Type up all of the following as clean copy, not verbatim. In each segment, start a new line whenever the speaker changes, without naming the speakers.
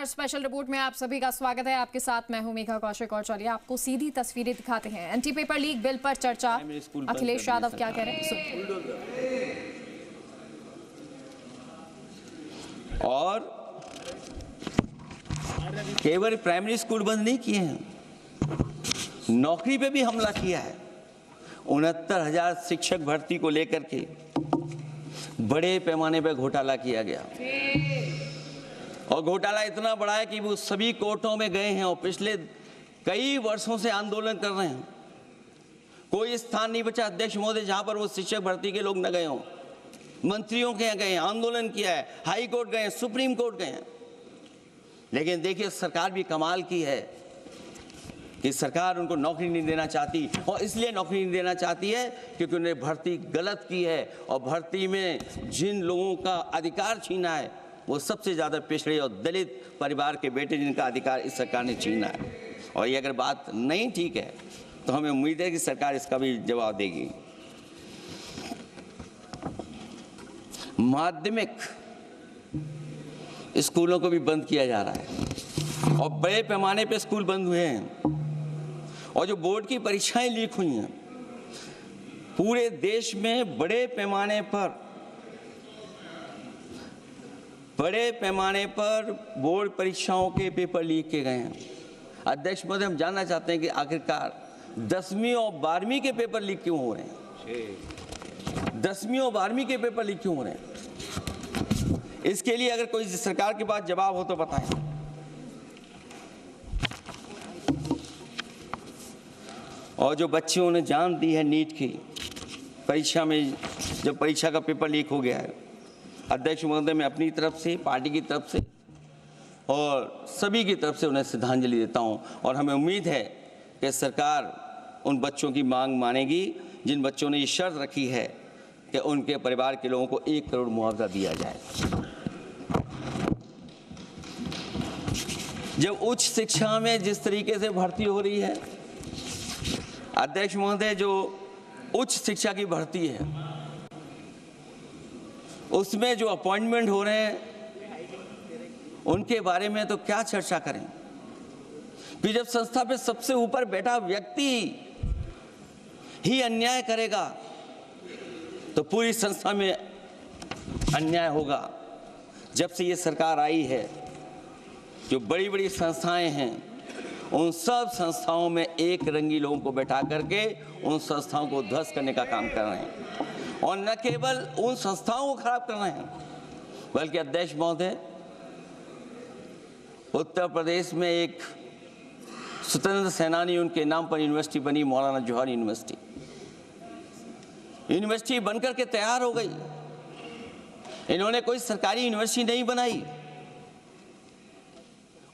Special report में आप सभी का स्वागत है। आपके साथ मैं हूं मेघा कौशिक और चलिए आपको सीधी तस्वीरें दिखाते हैं। एंटी पेपर लीक बिल पर चर्चा, अखिलेश यादव क्या कह रहे हैं सुनिए।
और केवल प्राइमरी स्कूल बंद नहीं किए हैं, नौकरी पे भी हमला किया है। 69,000 शिक्षक भर्ती को लेकर के बड़े पैमाने पर घोटाला किया गया और घोटाला इतना बड़ा है कि वो सभी कोर्टों में गए हैं और पिछले कई वर्षों से आंदोलन कर रहे हैं। कोई स्थान नहीं बचा अध्यक्ष महोदय जहां पर वो शिक्षक भर्ती के लोग न गए हों। मंत्रियों के यहाँ गए हैं, आंदोलन किया है, हाई कोर्ट गए हैं, सुप्रीम कोर्ट गए हैं। लेकिन देखिए सरकार भी कमाल की है कि सरकार उनको नौकरी नहीं देना चाहती और इसलिए नौकरी नहीं देना चाहती है क्योंकि उन्होंने भर्ती गलत की है और भर्ती में जिन लोगों का अधिकार छीना है वो सबसे ज़्यादा पिछड़े और दलित परिवार के बेटे जिनका अधिकार इस सरकार ने छीना है। और ये अगर बात नहीं ठीक है तो हमें उम्मीद है कि सरकार इसका भी जवाब देगी। माध्यमिक स्कूलों को भी बंद किया जा रहा है और बड़े पैमाने पे स्कूल बंद हुए हैं और जो बोर्ड की परीक्षाएं लीक हुई हैं पूरे देश में बड़े पैमाने पर बोर्ड परीक्षाओं के पेपर लीक किए गए हैं। अध्यक्ष महोदय, हम जानना चाहते हैं कि आखिरकार 10वीं और 12वीं के पेपर लीक क्यों हो रहे हैं? 10वीं और 12वीं के पेपर लीक क्यों हो रहे हैं? इसके लिए अगर कोई सरकार के पास जवाब हो तो बताएं। और जो बच्चों ने जान दी है नीट की परीक्षा में, जब परीक्षा का पेपर लीक हो गया है, अध्यक्ष महोदय मैं अपनी तरफ से, पार्टी की तरफ से और सभी की तरफ से उन्हें श्रद्धांजलि देता हूं और हमें उम्मीद है कि सरकार उन बच्चों की मांग मानेगी जिन बच्चों ने ये शर्त रखी है कि उनके परिवार के लोगों को 1 करोड़ मुआवजा दिया जाए। जब उच्च शिक्षा में जिस तरीके से भर्ती हो रही है अध्यक्ष महोदय, जो उच्च शिक्षा की भर्ती है उसमें जो अपॉइंटमेंट हो रहे हैं उनके बारे में तो क्या चर्चा करें कि जब संस्था पे सबसे ऊपर बैठा व्यक्ति ही अन्याय करेगा तो पूरी संस्था में अन्याय होगा। जब से ये सरकार आई है जो बड़ी बड़ी संस्थाएं हैं उन सब संस्थाओं में एक रंगी लोगों को बैठा करके उन संस्थाओं को ध्वस्त करने का काम कर रहे हैं और न केवल उन संस्थाओं को खराब कर रहे हैं बल्कि अध्यक्ष महोदय, उत्तर प्रदेश में एक स्वतंत्र सेनानी उनके नाम पर यूनिवर्सिटी बनी, मौलाना जौहर यूनिवर्सिटी बनकर के तैयार हो गई। इन्होंने कोई सरकारी यूनिवर्सिटी नहीं बनाई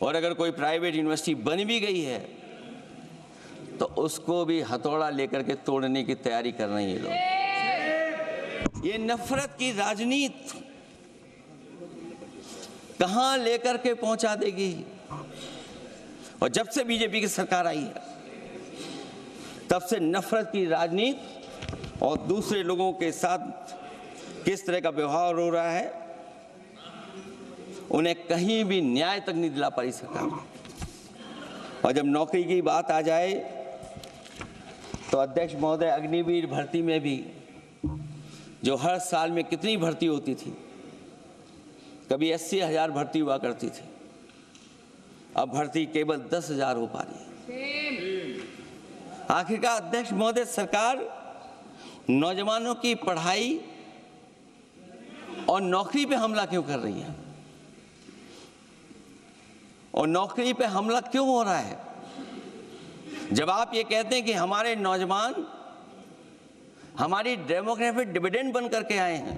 और अगर कोई प्राइवेट यूनिवर्सिटी बन भी गई है तो उसको भी हथौड़ा लेकर के तोड़ने की तैयारी कर रहे हैं ये लोग। ये नफरत की राजनीति कहां लेकर के पहुंचा देगी। और जब से बीजेपी की सरकार आई है तब से नफरत की राजनीति और दूसरे लोगों के साथ किस तरह का व्यवहार हो रहा है उन्हें कहीं भी न्याय तक नहीं दिला पाई सरकार। और जब नौकरी की बात आ जाए तो अध्यक्ष महोदय, अग्निवीर भर्ती में भी जो हर साल में कितनी भर्ती होती थी, कभी 80,000 भर्ती हुआ करती थी, अब भर्ती केवल 10,000 हो पा रही है। आखिरकार अध्यक्ष महोदय, सरकार नौजवानों की पढ़ाई और नौकरी पे हमला क्यों कर रही है और नौकरी पे हमला क्यों हो रहा है? जब आप ये कहते हैं कि हमारे नौजवान हमारी डेमोग्राफिक डिविडेंड बन करके आए हैं,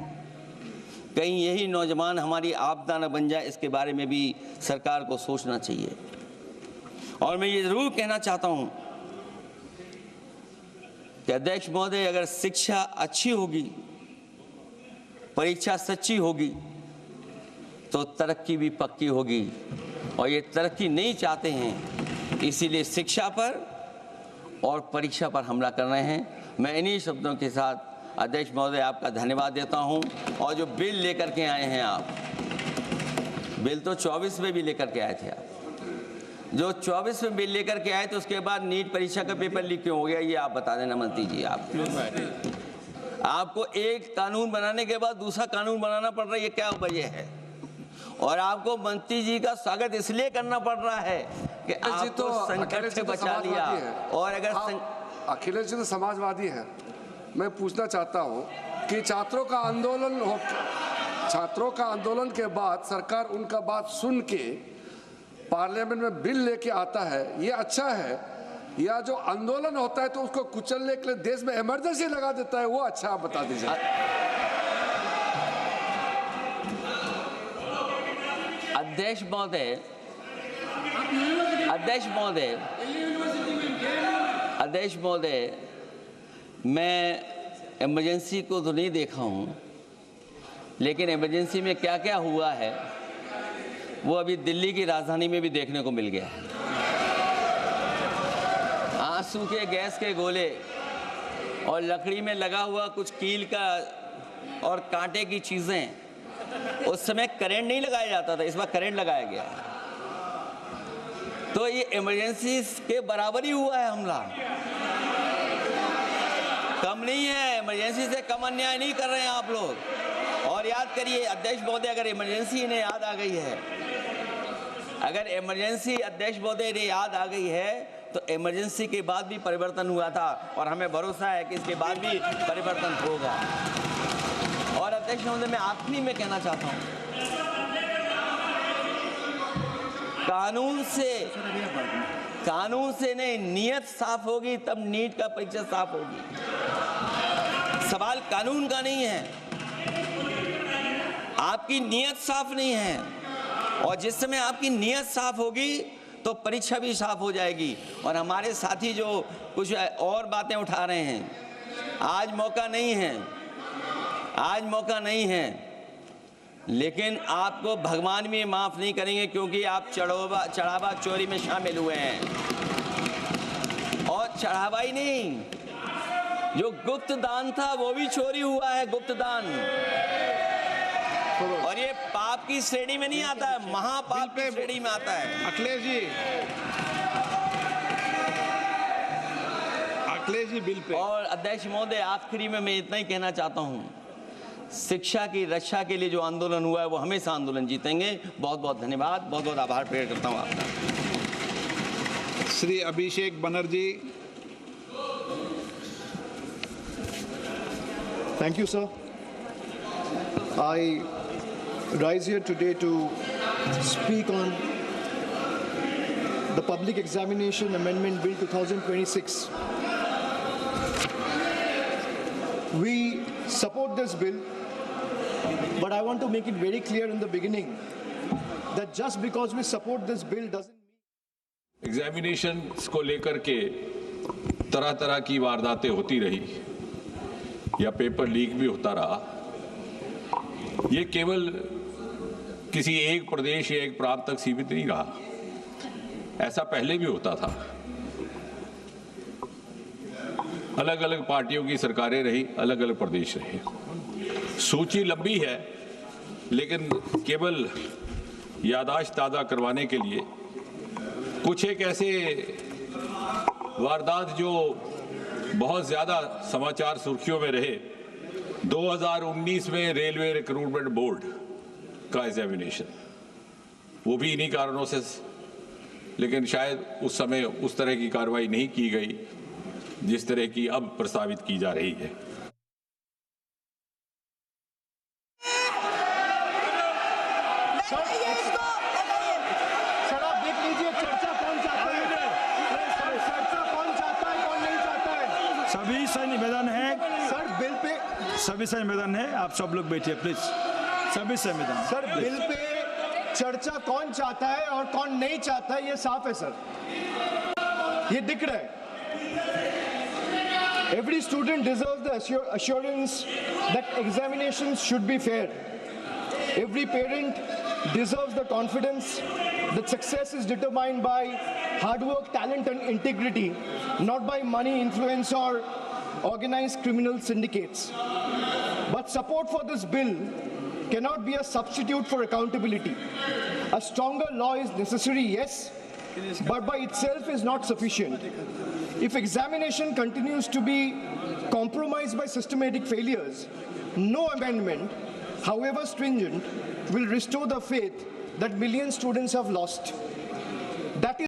कहीं यही नौजवान हमारी आपदा न बन जाए, इसके बारे में भी सरकार को सोचना चाहिए। और मैं ये जरूर कहना चाहता हूं कि अध्यक्ष महोदय, अगर शिक्षा अच्छी होगी, परीक्षा सच्ची होगी तो तरक्की भी पक्की होगी और ये तरक्की नहीं चाहते हैं, इसीलिए शिक्षा पर और परीक्षा पर हमला कर रहे हैं। मैं इन्हीं शब्दों के साथ अध्यक्ष महोदय आपका धन्यवाद देता हूं और जो बिल लेकर के आए हैं आप, बिल तो 24 में भी लेकर के आए थे आप। जो 24 में बिल लेकर के आए तो उसके बाद नीट परीक्षा का पेपर लीक क्यों हो गया, ये आप बता देना मंत्री जी। आपको एक कानून बनाने के बाद दूसरा कानून बनाना पड़ रहा है, ये क्या वजह है? और आपको मंत्री जी का स्वागत इसलिए करना पड़ रहा है कि आपको संकट से बचा लिया। और अगर
अखिलेश जी तो समाजवादी है। मैं पूछना चाहता हूँ कि छात्रों का आंदोलन के बाद सरकार उनका बात सुन के पार्लियामेंट में बिल लेके आता है, ये अच्छा है? या जो आंदोलन होता है तो उसको कुचलने के लिए देश में इमरजेंसी लगा देता है, वो अच्छा? आप बता दीजिए।
अध्यक्ष महोदय, मैं इमरजेंसी को तो नहीं देखा हूँ, लेकिन इमरजेंसी में क्या क्या हुआ है वो अभी दिल्ली की राजधानी में भी देखने को मिल गया है। आंसू के गैस के गोले और लकड़ी में लगा हुआ कुछ कील का और कांटे की चीज़ें, उस समय करंट नहीं लगाया जाता था, इस बार करंट लगाया गया है। तो ये इमरजेंसी के बराबर ही हुआ है हमला, कम नहीं है। इमरजेंसी से कम अन्याय नहीं कर रहे हैं आप लोग। और याद करिए अध्यक्ष महोदय, अगर इमरजेंसी इन्हें याद आ गई है, अगर इमरजेंसी अध्यक्ष महोदय ने याद आ गई है तो इमरजेंसी के बाद भी परिवर्तन हुआ था और हमें भरोसा है कि इसके बाद भी परिवर्तन होगा। और अध्यक्ष महोदय, मैं आखिरी में कहना चाहता हूं, कानून से नहीं, नियत साफ होगी तब नीट का परीक्षा साफ होगी। सवाल कानून का नहीं है, आपकी नियत साफ नहीं है। और जिस समय आपकी नियत साफ होगी तो परीक्षा भी साफ हो जाएगी। और हमारे साथी जो कुछ और बातें उठा रहे हैं, आज मौका नहीं है, लेकिन आपको भगवान भी माफ नहीं करेंगे, क्योंकि आप चढ़ावा चोरी में शामिल हुए हैं। और चढ़ावा ही नहीं, जो गुप्त दान था वो भी चोरी हुआ है, गुप्त दान। और ये पाप की श्रेणी में नहीं आता है, महापाप की श्रेणी में आता है।
Akhilesh ji bill pay.
और अध्यक्ष महोदय, आखिरी में मैं इतना ही कहना चाहता हूँ, शिक्षा की रक्षा के लिए जो आंदोलन हुआ है वो हमेशा आंदोलन जीतेंगे। बहुत बहुत धन्यवाद, बहुत बहुत आभार प्रकट करता हूँ आपका।
Shri Abhishek Banerjee.
Thank you, sir. I rise here today to speak on the Public Examination Amendment Bill 2026. We support this bill, but I want to make it very clear in the beginning that just because we support this bill doesn't mean
examination को लेकर के तरह तरह की वारदातें होती रही या पेपर लीक भी होता रहा। ये केवल किसी एक प्रदेश या एक प्रांत तक सीमित नहीं रहा, ऐसा पहले भी होता था। अलग अलग पार्टियों की सरकारें रही, अलग अलग प्रदेश रहे। सूची लंबी है, लेकिन केवल याददाश्त ताज़ा करवाने के लिए कुछ एक ऐसे वारदात जो बहुत ज़्यादा समाचार सुर्खियों में रहे। 2019 में रेलवे रिक्रूटमेंट बोर्ड का एग्जामिनेशन, वो भी इन्हीं कारणों से, लेकिन शायद उस समय उस तरह की कार्रवाई नहीं की गई जिस तरह की अब प्रस्तावित की जा रही है।
सभी से निवेदन है, आप सब लोग बैठिए प्लीज। सभी से निवेदन।
सर, बिल पे चर्चा कौन चाहता है और कौन नहीं चाहता है ये साफ है सर, ये दिख रहा है। Every student deserves the assurance that examinations should be fair. Every parent deserves the confidence that success is determined by hard work, talent and integrity, not by money, influence or organized criminal syndicates. But support for this bill cannot be a substitute for accountability. A stronger law is necessary, yes, but by itself is not sufficient. If examination continues to be compromised by systematic failures, no amendment, however stringent, will restore the faith that million students have lost. That is